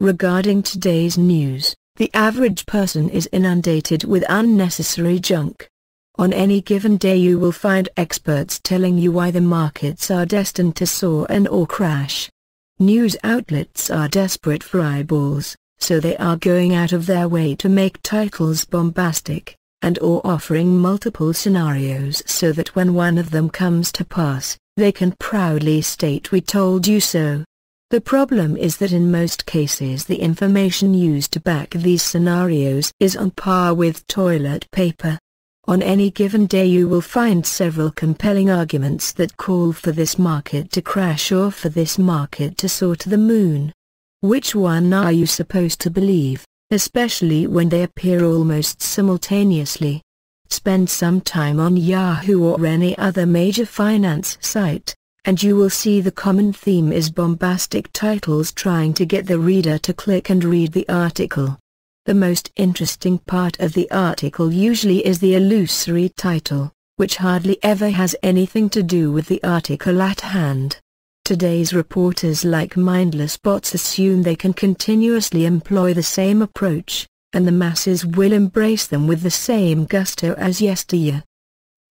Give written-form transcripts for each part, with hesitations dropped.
Regarding today's news, the average person is inundated with unnecessary junk. On any given day you will find experts telling you why the markets are destined to soar and/or crash. News outlets are desperate for eyeballs, so they are going out of their way to make titles bombastic, and/or offering multiple scenarios so that when one of them comes to pass, they can proudly state "we told you so." The problem is that in most cases the information used to back these scenarios is on par with toilet paper. On any given day you will find several compelling arguments that call for this market to crash or for this market to soar to the moon. Which one are you supposed to believe, especially when they appear almost simultaneously? Spend some time on Yahoo or any other major finance site, and you will see the common theme is bombastic titles trying to get the reader to click and read the article. The most interesting part of the article usually is the illusory title, which hardly ever has anything to do with the article at hand. Today's reporters, like mindless bots, assume they can continuously employ the same approach, and the masses will embrace them with the same gusto as yesteryear.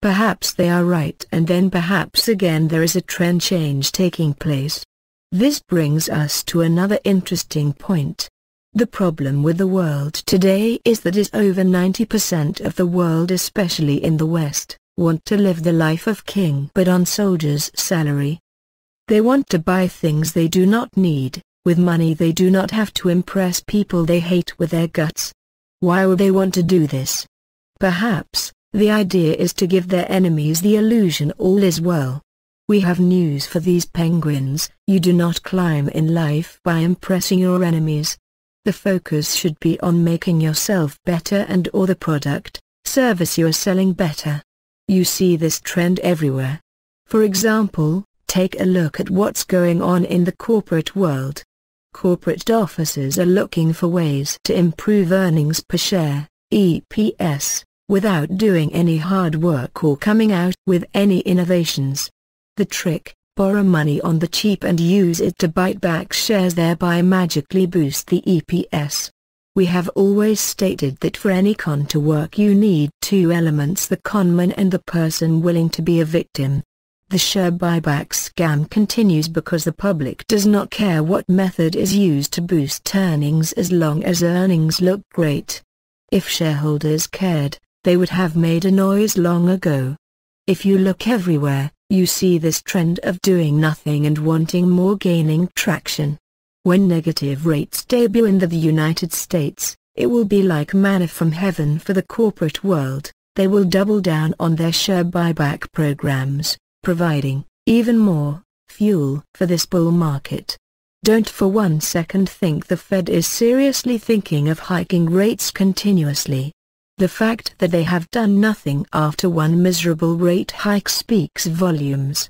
Perhaps they are right, and then perhaps again there is a trend change taking place. This brings us to another interesting point. The problem with the world today is that over 90% of the world, especially in the West, want to live the life of king but on soldier's salary. They want to buy things they do not need, with money they do not have to impress people they hate with their guts. Why would they want to do this? Perhaps the idea is to give their enemies the illusion all is well. We have news for these penguins: you do not climb in life by impressing your enemies. The focus should be on making yourself better and/or the product, service you are selling better. You see this trend everywhere. For example, take a look at what's going on in the corporate world. Corporate officers are looking for ways to improve earnings per share, EPS, without doing any hard work or coming out with any innovations. The trick: borrow money on the cheap and use it to buy back shares, thereby magically boost the EPS. We have always stated that for any con to work you need two elements: the conman and the person willing to be a victim. The share buyback scam continues because the public does not care what method is used to boost earnings as long as earnings look great. If shareholders cared, they would have made a noise long ago. If you look everywhere, you see this trend of doing nothing and wanting more gaining traction. When negative rates debut in the United States, it will be like manna from heaven for the corporate world. They will double down on their share buyback programs, providing even more fuel for this bull market. Don't for 1 second think the Fed is seriously thinking of hiking rates continuously. The fact that they have done nothing after one miserable rate hike speaks volumes.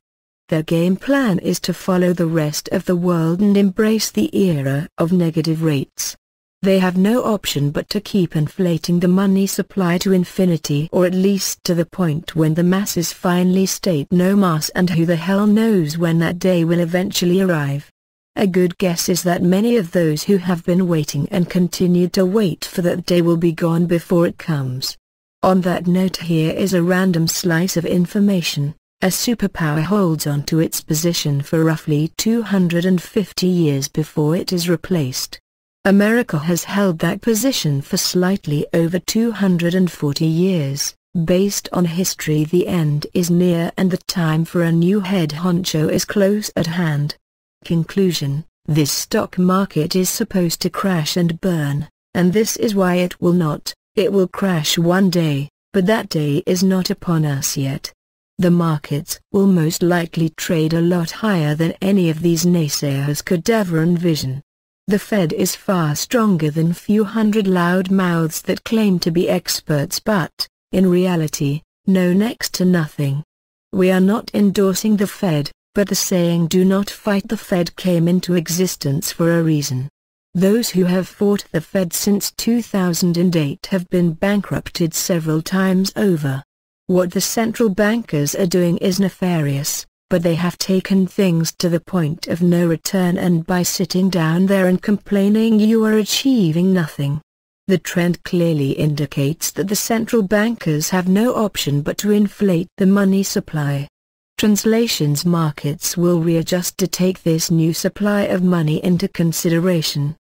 Their game plan is to follow the rest of the world and embrace the era of negative rates. They have no option but to keep inflating the money supply to infinity, or at least to the point when the masses finally state no mas, and who the hell knows when that day will eventually arrive. A good guess is that many of those who have been waiting and continued to wait for that day will be gone before it comes. On that note, here is a random slice of information. A superpower holds on to its position for roughly 250 years before it is replaced. America has held that position for slightly over 240 years. Based on history, the end is near and the time for a new head honcho is close at hand. Conclusion: this stock market is supposed to crash and burn, and this is why it will not. It will crash one day, but that day is not upon us yet. The markets will most likely trade a lot higher than any of these naysayers could ever envision. The Fed is far stronger than few hundred loud mouths that claim to be experts but, in reality, know next to nothing. We are not endorsing the Fed, but the saying "do not fight the Fed" came into existence for a reason. Those who have fought the Fed since 2008 have been bankrupted several times over. What the central bankers are doing is nefarious, but they have taken things to the point of no return, and by sitting down there and complaining you are achieving nothing. The trend clearly indicates that the central bankers have no option but to inflate the money supply. Translations: markets will readjust to take this new supply of money into consideration.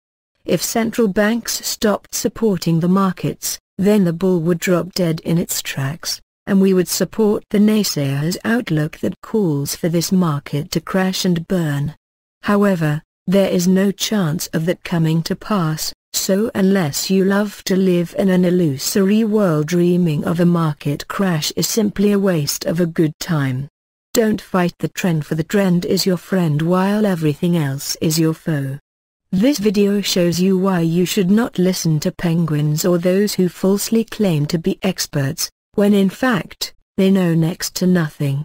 If central banks stopped supporting the markets, then the bull would drop dead in its tracks, and we would support the naysayers' outlook that calls for this market to crash and burn. However, there is no chance of that coming to pass, so unless you love to live in an illusory world, dreaming of a market crash is simply a waste of a good time. Don't fight the trend, for the trend is your friend while everything else is your foe. This video shows you why you should not listen to penguins or those who falsely claim to be experts, when in fact, they know next to nothing.